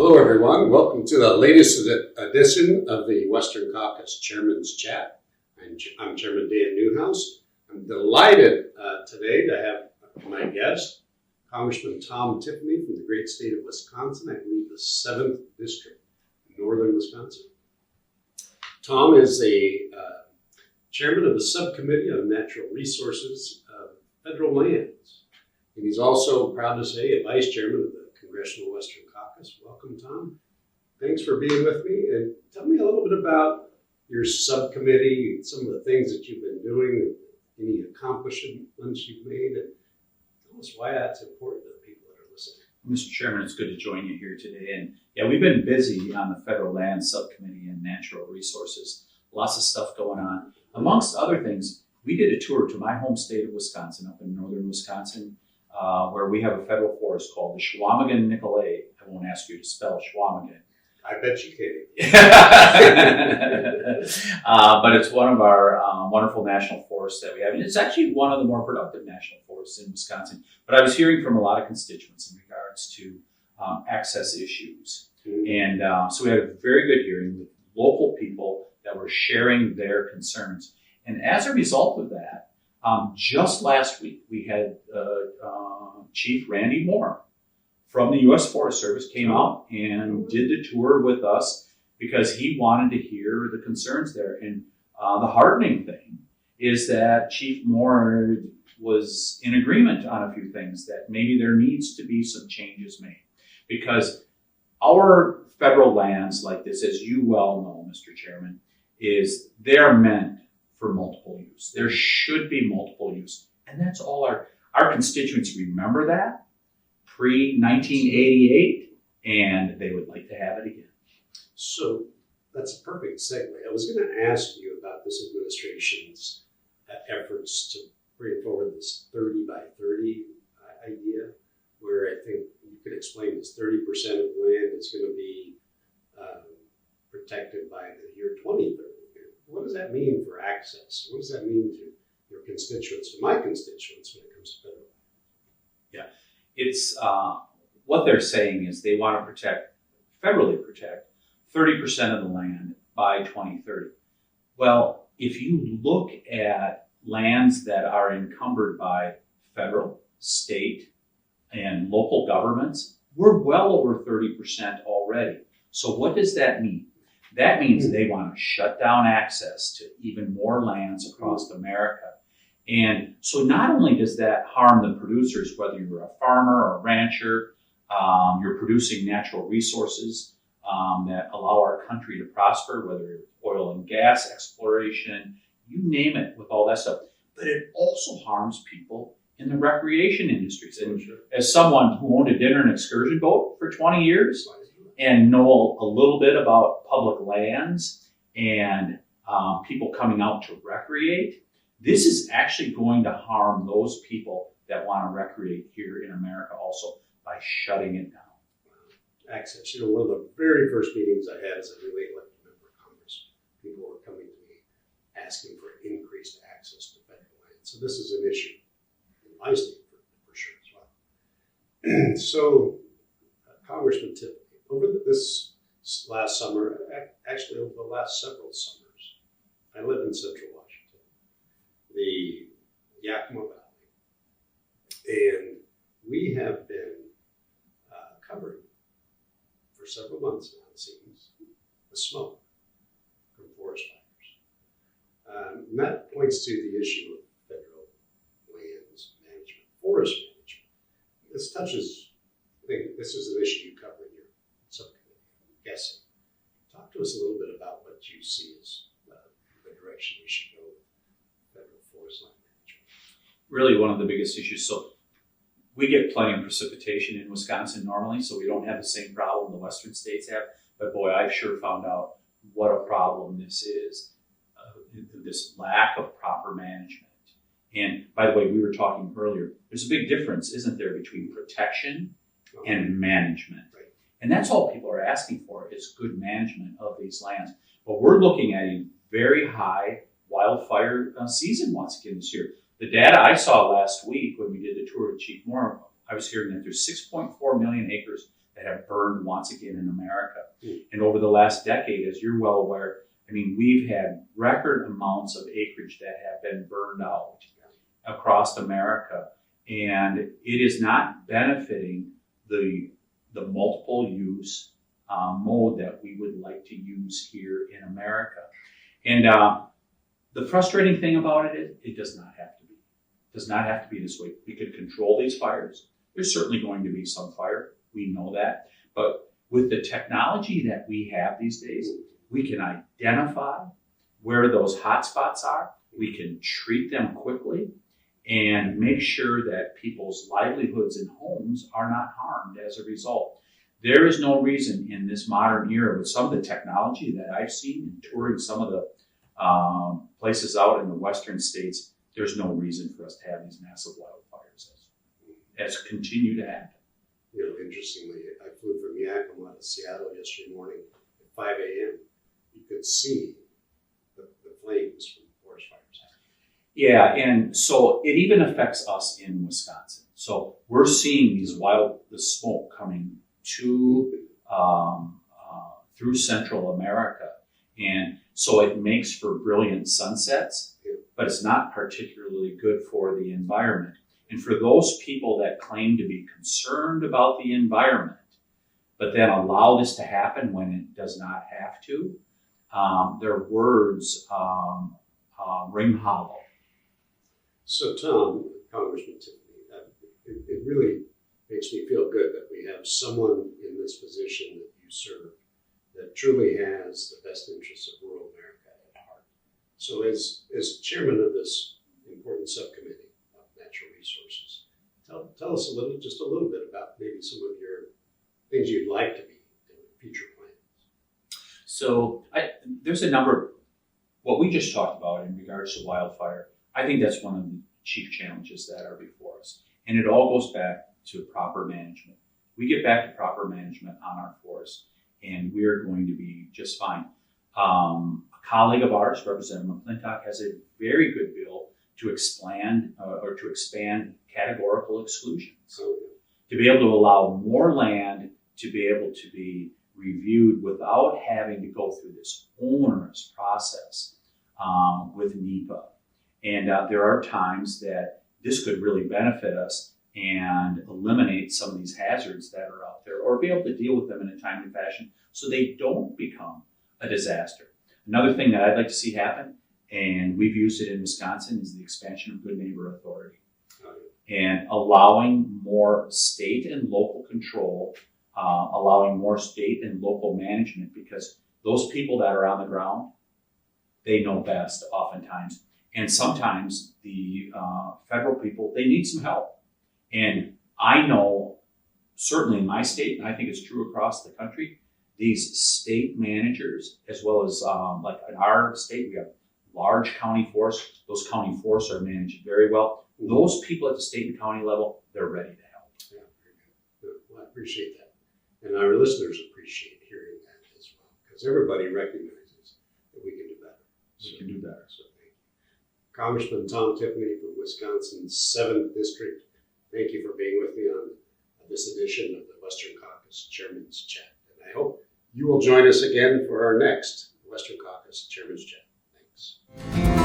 Hello, everyone. Welcome to the latest edition of the Western Caucus Chairman's Chat. I'm Chairman Dan Newhouse. I'm delighted today to have my guest, Congressman Tiffany from the great state of Wisconsin, I believe the 7th District, northern Wisconsin. Tom is a chairman of the Subcommittee on Natural Resources of Federal Lands. And he's also, proud to say, a vice chairman of the Congressional Western Caucus. Welcome, Tom. Thanks for being with me. And tell me a little bit about your subcommittee, some of the things that you've been doing, any accomplishments you've made, and tell us why that's important to the people that are listening. Mr. Chairman, it's good to join you here today. And yeah, we've been busy on the Federal Land Subcommittee and Natural Resources. Lots of stuff going on. Amongst other things, we did a tour to my home state of Wisconsin, up in northern Wisconsin, where we have a federal forest called the Chequamegon-Nicolet. I won't ask you to spell Chequamegon. I bet you can. But it's one of our wonderful national forests that we have. And it's actually one of the more productive national forests in Wisconsin. But I was hearing from a lot of constituents in regards to access issues. Mm-hmm. And so we had a very good hearing with local people that were sharing their concerns. And as a result of that, just last week, we had Chief Randy Moore from the U.S. Forest Service came out and did the tour with us because he wanted to hear the concerns there. And the heartening thing is that Chief Moore was in agreement on a few things, that maybe there needs to be some changes made. Because our federal lands like this, as you well know, Mr. Chairman, they're meant for multiple use. There should be multiple use. And that's all our constituents remember that pre-1988, and they would like to have it again. So that's a perfect segue. I was going to ask you about this administration's efforts to bring forward this 30 by 30 idea, where I think you could explain this 30% of land is going to be protected by the year 2030. What does that mean for access? What does that mean to your constituents, to my constituents, when it comes to federal land? Yeah, it's what they're saying is they want to federally protect 30% of the land by 2030. Well, if you look at lands that are encumbered by federal, state, and local governments, we're well over 30% already. So what does that mean? That means they want to shut down access to even more lands across America. And so not only does that harm the producers, whether you're a farmer or a rancher, you're producing natural resources that allow our country to prosper, whether it's oil and gas exploration, you name it, with all that stuff. But it also harms people in the recreation industries. And as someone who owned a dinner and excursion boat for 20 years, and know a little bit about public lands and people coming out to recreate, this is actually going to harm those people that want to recreate here in America also by shutting it down. Access. One of the very first meetings I had as a newly elected member of Congress, people were coming to me asking for increased access to federal land. So this is an issue in my state for sure as well. So, Congressman Tiffany, over this last summer, actually over the last several summers, I live in Central Washington, the Yakima Valley, and we have been covering for several months now, it seems, the smoke from forest fires. And that points to the issue of federal lands management, forest management. This touches, I think this is an issue you cover in your subcommittee, I'm guessing. Talk to us a little bit about what you see as the direction we should go with federal forest land management. Really one of the biggest issues. So we get plenty of precipitation in Wisconsin normally, so we don't have the same problem the western states have. But boy, I've sure found out what a problem this is, this lack of proper management. And by the way, we were talking earlier, there's a big difference, isn't there, between protection and management. Right. And that's all people are asking for, is good management of these lands. But we're looking at a very high wildfire season once again this year. The data I saw last week when we did the tour with Chief Moore, I was hearing that there's 6.4 million acres that that have burned once again in America. And over the last decade, as you're well aware, I mean, we've had record amounts of acreage that have been burned out across America, and it is not benefiting the multiple use mode that we would like to use here in America. And the frustrating thing about it is it does not have to be. It does not have to be this way. We could control these fires. There's certainly going to be some fire. We know that. But with the technology that we have these days, we can identify where those hot spots are. We can treat them quickly and make sure that people's livelihoods and homes are not harmed as a result. There is no reason in this modern era with some of the technology that I've seen in touring some of the places out in the western states, there's no reason for us to have these massive wildfires as continue to happen. You know, interestingly, I flew from Yakima to Seattle yesterday morning at 5 a.m. You could see the flames from forest fires. Yeah, and so it even affects us in Wisconsin. So we're seeing the smoke coming to through Central America, and so it makes for brilliant sunsets, but it's not particularly good for the environment. And for those people that claim to be concerned about the environment, but then allow this to happen when it does not have to, their words ring hollow. So Tom, Congressman Tiffany, it really makes me feel good that we have someone in this position that you serve that truly has the best interests of rural America at heart. So as chairman of this important subcommittee of natural resources, tell us just a little bit about maybe some of your things you'd like to be in future plans. So there's a number of what we just talked about in regards to wildfire. I think that's one of the chief challenges that are before us. And it all goes back to proper management. We get back to proper management on our forests, and we're going to be just fine. A colleague of ours, Representative McClintock, has a very good bill to expand categorical exclusions. To be able to allow more land to be able to be reviewed without having to go through this onerous process with NEPA. And there are times that this could really benefit us and eliminate some of these hazards that are out there, or be able to deal with them in a timely fashion so they don't become a disaster. Another thing that I'd like to see happen, and we've used it in Wisconsin, is the expansion of Good Neighbor Authority. And allowing more state and local control, allowing more state and local management, because those people that are on the ground, they know best oftentimes. And sometimes the federal people, they need some help. And I know, certainly in my state, and I think it's true across the country, these state managers, as well as like in our state, we have large county forests. Those county forests are managed very well. Those people at the state and county level, they're ready to help. Yeah, very good. Well, I appreciate that. And our listeners appreciate hearing that as well, because everybody recognizes that we can do better. We can do better. So thank you. Congressman Tom Tiffany from Wisconsin's 7th District, thank you for being with me on this edition of the Western Caucus Chairman's Chat. And I hope you will join us again for our next Western Caucus Chairman's Chat. Thanks.